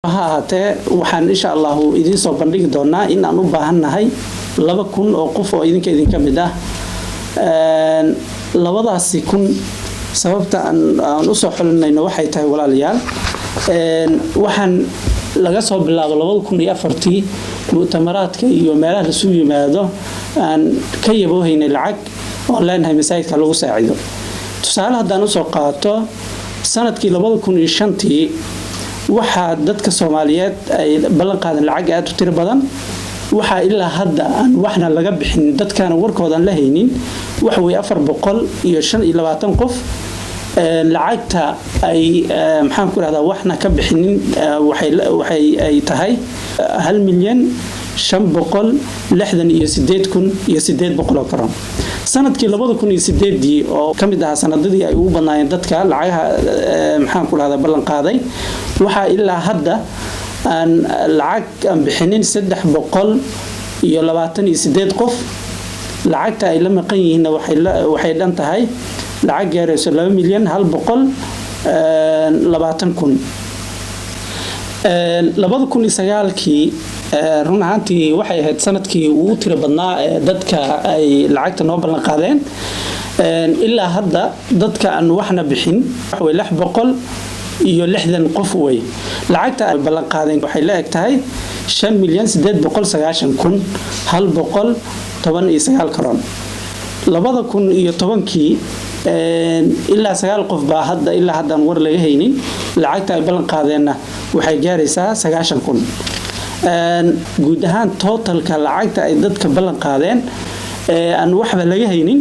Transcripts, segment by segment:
haatee waxaan insha Allah idin soo bandhigi doonaa in aan u baahannahay 2,000 oo qof oo idinka mid ah labadaasi kun sababta aan u soo xulinayno waxay tahay walaalayaal waxaan laga soo bilaabo 2004 mu'tamaraadka iyo meelaha la soo yimaado aan ka yaboohaynay lacag oo leenahay masaajidka lagu saacido tusaale haddaan u soo qaato sanadkii 2005 waxa dadka Soomaaliyeed ay ballan qaadan lacag aad u tiro badan waxa ilaa hadda aan waxna laga bixin dadkana warkoodan la haynin wax way 425 qof lacagta ay maxaan ku raahdaa waxna ka bixinin waxay ay tahay 1,568,800 karan sanadkii 2008 oo kamid ah sanadadii ay ugu badnaayeen dadka lacagaha maxaan ku raahdaa ballan qaaday waxa ilaa hadda aan lacag aan bixinin 328 qof lacagta ay la maqan yihiin waxay dhan tahay lacag gaarayso 2,120,000 2009kii run ahaantii waxay ahayd sanadkii ugu tiro badnaa ee dadka ay lacagta noo ballan qaadeen ilaa hadda dadka aan waxna bixin way 660 qof way lacagta ay ballan qaadeen waxay la eg tahay 5,890,119 karan 2010kii ilaa 9 qof baa hadda ilaa hadda war laga haynin lacagta ay ballan qaadeenna waxay gaaraysaa 90,000 guud ahaan totalka lacagta ay dadka ballan qaadeen aan waxba laga haynin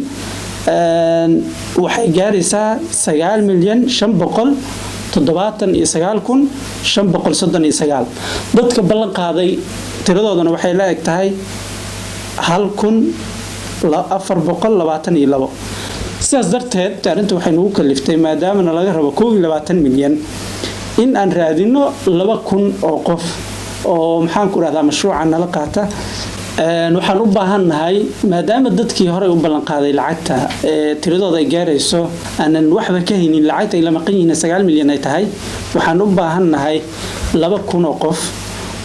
waxay gaaraysaa 9,579,539 dadka ballan qaaday tiradoodana waxay la eg tahay 1,422 sidaas darteed arrinta waxay nagu kaliftay maadaama laga rabo 22 milyan in aan raadino 2,000 oo qof oo maxaan ku raahdaa mashruuca nala qaata waxaan u baahannahay maadaama dadkii hore u ballan qaaday lacagta tiradooda ay gaarayso aanan waxba ka haynin lacagta ay la maqan yihiin 9 milyan ay tahay waxaan u baahannahay 2,000 oo qof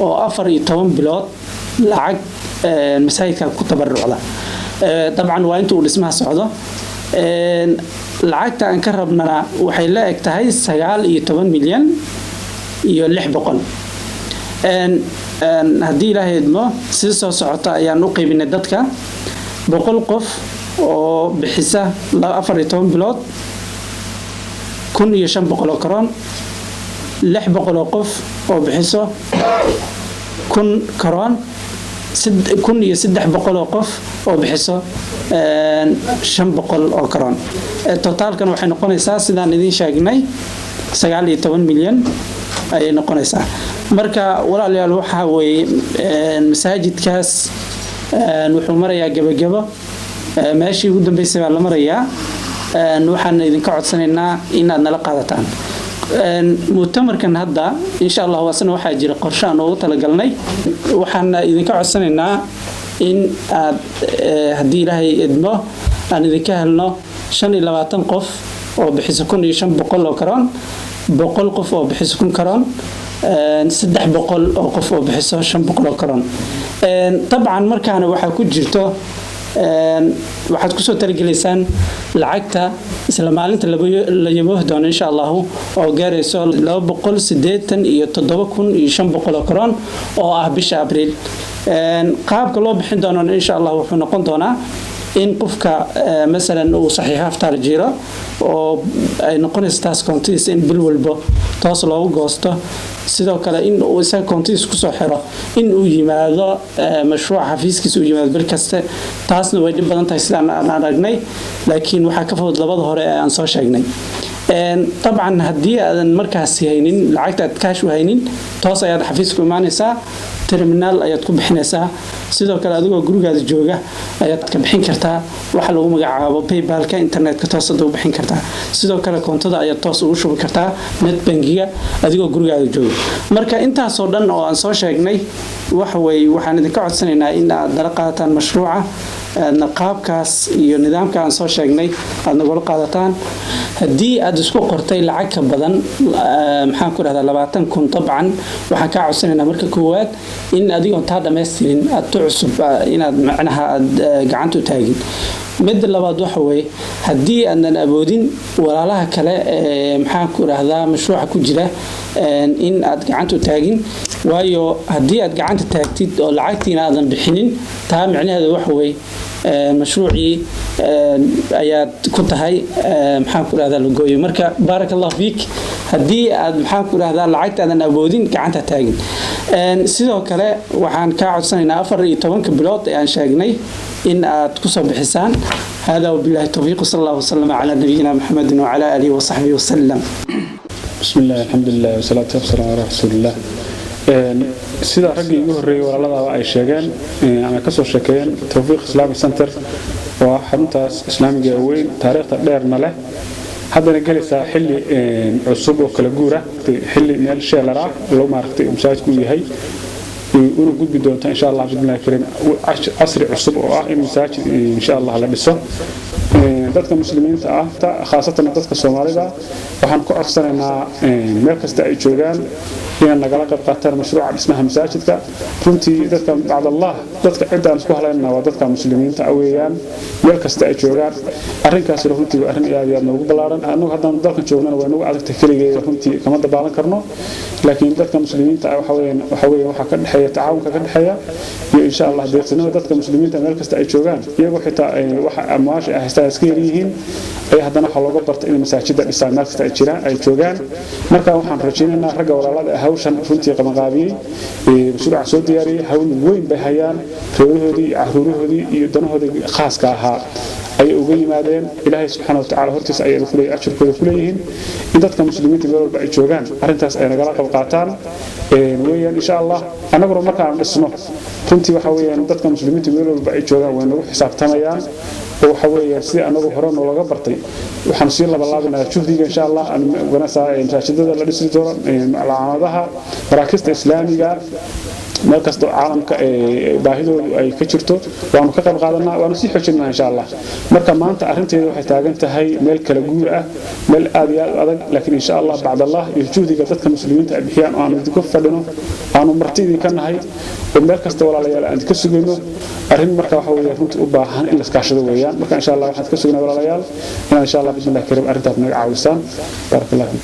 oo 14 bilood lacag masaajidka ku tabarucda dabcan waa inta uu dhismaha socdo lacagta aan ka rabnana waxay la eg tahay 19 milyan iyo 600 haddii ilaahay idmo si soo socota ayaan u qaybinay dadka 100 qof oo bixisa 14 bilood 1,500 oo karoon 600 oo qof oo bixiso 1,000 karoon 1,300 oo qof oo bixiso 500 oo karoon totalkan waxay noqonaysaa sidaan idin sheegnay 19 milyan ay noqonaysaa marka walaalayaal waxa way masaajidkaas wuxuu marayaa gabagabo meeshii ugu dambeysay baa la marayaa waxaan idinka codsanaynaa in aad nala qaadataan mu'tamarkan hadda insha Allah waasna waxa jira qorshe aan ugu talagalnay waxaan idinka codsanaynaa in aad hadii Ilaahay idmo aan idinka helno 25 qof oo bixiso 1,500 oo karoon 100 qof oo bixiso 1,000 karoon 300 oo qof oo bixiso 500 oo karoon طبعا markaana waxa ku jirto waxaad ku soo targelisaan lacagta isla maalinta la yabooh doono insha Allah oo gaarayso 287,500 karan oo ah bisha Abriil qaabka loo bixin doono insha Allah wuxuu noqon doonaa in qofka مثلا uu saxiix aftar jiro oo ay noqonayso taas kontiis in bil walba taas loogu goosto sidoo kale in uu isa kontiis ku soo xiro in uu yimaado mashruuc xafiiskiisa uu yimaado bil kasta taasna way dib badan tahay sidaan aan aragnay laakiin waxa ka fudud labada hore aan soo sheegnay طبعا hadii aadan markaas haynin lacagta aad kaash u haynin toos ayaad xafiiska imaanaysaa terminal ayaad ku bixinaysaa sidoo kale adigoo gurigaada jooga ayaad ka bixin kartaa waxa lagu magacaabo PayPal-ka internetka toos u bixin kartaa sidoo kale koontada ayaad toos ugu shubi kartaa net bankiga adigoo gurigaada jooga marka intaas oo dhan oo aan soo sheegnay waxaan idinka codsanaynaa in aad dala qaadataan mashruuca qaabkaas iyo nidaamka aan soo sheegnay aad nagula qaadataan haddii aad isku qortay lacag ka badan maxaan ku dhahdaa 20,000 dabcan waxaan ka codsanaynaa marka koowaad in adigoon taa dhammaystirin aad tu cusub inaad macnaha aad gacanta u taagin midda labaad waxa weeye haddii aadan awoodin walaalaha kale maxaan ku dhahdaa mashruuca ku jira in aad gacanta u taagin waayo haddii aad gacanta taagtid oo lacagtiina aadan bixinin taa micnaheedu waxa weeye mashruucii ayaad ku tahay maxaan ku dhahdaa lagooyo marka barakallahu fiik haddii aad maxaan ku dhahdaa lacagtaadan awoodin gacanta taagin sidoo kale waxaan ka codsanaynaa 14 bilood ee aan sheegnay in aad ku soo bixisaan hada wabillahi tawfiiq sallallahu wasallam ala nabiyina muhammadin wa ala alihi wa sahbihi wa sallam bismillah alhamdulillah wa salatu wassalamu ala rasulillah sida ragii ugu horeeyay walaalada ay sheegeen ama ka soo sheekeen Tawfiiq Islamic Center waa xaruntaas islaamiga weyn taariikhda dheerna leh haddana galaysa xilli cusub oo kala guura xilli meel sheelara loo maaragtay masaajidku yahay uu gudbi doonta insha Allah bismillaah kareem asri cusub oo ah in masaajid insha Allah la dhiso dadka muslimiinta ah khaasatan dadka Soomaalida waxaan ku codsanaynaa meel kasta ay joogaan inaan nagala qayb qaataan mashruuca dhismaha masaajidka runtii dadka bacd Allah dadka cidaan isku haleynaa waa dadka muslimiinta weeyaan meel kasta ay joogaan arrinkaas runtii waa arrin aad noogu balaaran anagu haddaan dalka joognana waa nagu adagta kaliya runtii kama dabaalan karno laakiin dadka muslimiinta waxa weeyaan waxa ka dhaxeeya tacaawunka ka dhaxeeya iyo insha Allah deeqsinada dadka muslimiinta meel kasta ay joogaan iyagoo xitaa waxa amaash ah haystaa iska yihiin ay haddana waxa looga bartay in masaajidda dhisaan meel kasta ay joogaan marka waxaan rajaynaynaa ragga walaalada hawshan runtii qabanqaabiyay mashruuca soo diyaariyay hawl weyn bay hayaan reeyahoodii caruurahoodii iyo danahoodii khaaska ahaa ay uga yimaadeen ilaahay subxaanahu wa ta'aala hortiisa ay ku leeyahay ajirkooda ku leeyihiin in dadka muslimiinta meel walba ay joogaan arrintaas ay nagala qayb qaataan weeyaan insha Allah anaguna markaan dhisno runtii waxa weeyaan dadka muslimiinta meel walba ay joogaan way nagu xisaabtamayaan oo waxa weeyaan si anagu hore looga bartay waxaan sii laabanaynaa juhdiga insha Allah aan ganacsadaa masaajidada la dhisi doono macallimiinta maraakista islaamiga meel kasta caalamka baahidoodu ay ka jirto waanu ka qayb qaadanaa waanu sii xoojinaa insha Allah marka maanta arinteedu waxay taagan tahay meel kala guur ah meel aad iyo aad adag laakiin insha Allah bacd Allah iyo juhdiga dadka muslimiinta ay bixiyaan aanu idinku fadhino aanu martidii ka nahay meel kasta walaalayaal aan ka sugayno arrin marka waxa weeye runtii u baahan in la iskaashado weeyaan marka insha Allah waxaan ka sugnaa walaalayaal in insha Allah bismillah kareem arrintaas naga caawisaan barakallahu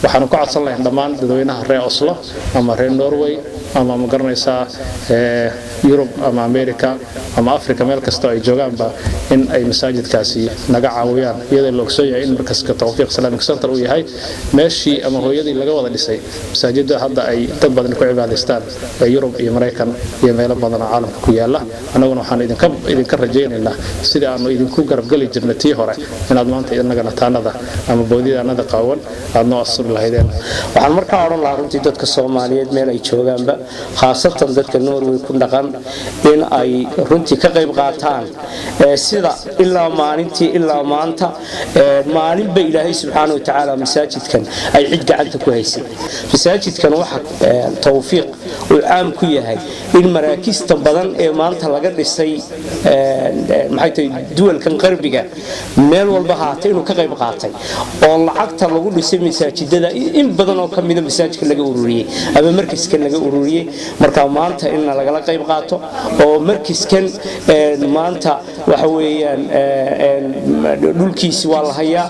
waxaan ku codsan lahayn dhammaan dadweynaha reer Oslo ama reer Norway ama ma garanaysaa Europe ama America ama Africa meel kasta ay joogaanba in ay masaajidkaasi naga caawiyaan iyadoo loo ogsoonyahay in markaska Tawfiiq Islamic Center uu yahay meeshii ama hooyadii laga wada dhisay masaajidda hadda ay dad badan ku cibaadaystaan Europe iyo Mareykan iyo meelo badan oo caalamka ku yaala anaguna waxaan idinka rajaynaynaa sida aanu idinku garab gali jirnay tii hore inaad maanta idinagana taanada ama boodidaanada qaawan aad noo asur lahaydeen waxaan markaa oran lahaa runtii dadka Soomaaliyeed meel ay joogaanba khaasatan dadka Norway ku dhaqan in ay runtii ka qayb qaataan sida ilaa maalintii ilaa maanta maalin ba Ilaahay subxaanahu wa ta'aala masaajidkan ay cid gacanta ku haysay masaajidkan waxa Tawfiiq uu caam ku yahay in maraakista badan ee maanta laga dhisay maxay tahay duwalkan qarbiga meel walba haatay inuu ka qayb qaatay oo lacagta lagu dhisay masaajidada in badan oo kamida masaajidka laga ururiyay ama markiiska laga ururiyay marka maanta in laga qayb qaato oo markiiskan maanta waxa weeyaan dhulkiisi waa la hayaa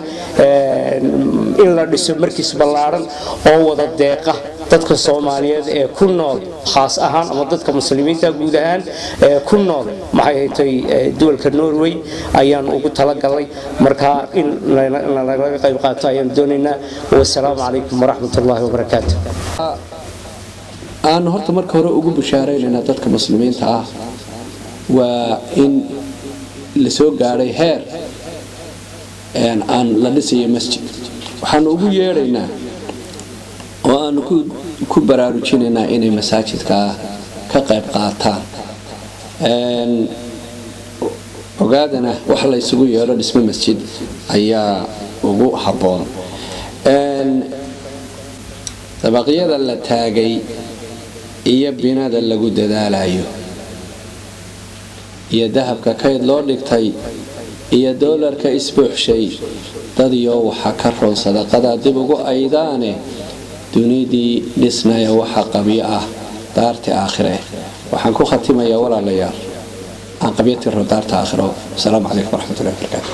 in la dhiso markiis ballaaran oo wada deeqa dadka Soomaaliyeed ee ku nool khaas ahaan ama dadka muslimiinta guud ahaan ku nool maxay tahay dawladka Norway ayaan ugu talagalay marka in laga qayb qaato ayaan doonaynaa wassalaamu calaykum waraxmatullaahi wabarakaatuh aan horta marka hore ugu bushaareynaa dadka muslimiinta ah waa in la soo gaaray heer aan la dhisayo masjid waxaan ugu yeeraynaa oo aan ku ku baraarujinaynaa inay masaajidka ka qayb qaataan ogaadana wax la isugu yeelo dhisme masjid ayaa ugu habboon dabaqyada la taagay iyo binada lagu dadaalayo iyo dahabka kayd loo dhigtay iyo doolarka isbuuxshay dad iyo waxa ka roon sadaqada dib ugu aydaane dunidii dhisnaya waxa qabiyo ah daarta aakhire waxaan ku khatimayaa walaalayaal aan qabiyatii daarta aakhiro. Assalaamu calaykum waraxmatullaahi wabarakaatuh.